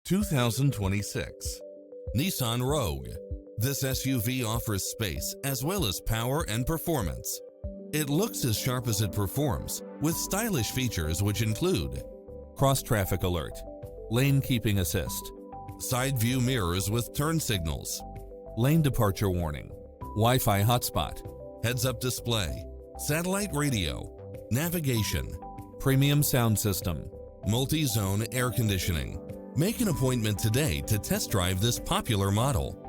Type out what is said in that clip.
2026 Nissan Rogue. This SUV offers space as well as power and performance. It looks as sharp as it performs, with stylish features which include cross-traffic alert, lane keeping assist, side view mirrors with turn signals, lane departure warning, Wi-Fi hotspot, heads-up display, satellite radio, navigation, premium sound system, multi-zone air conditioning. Make an appointment today to test drive this popular model.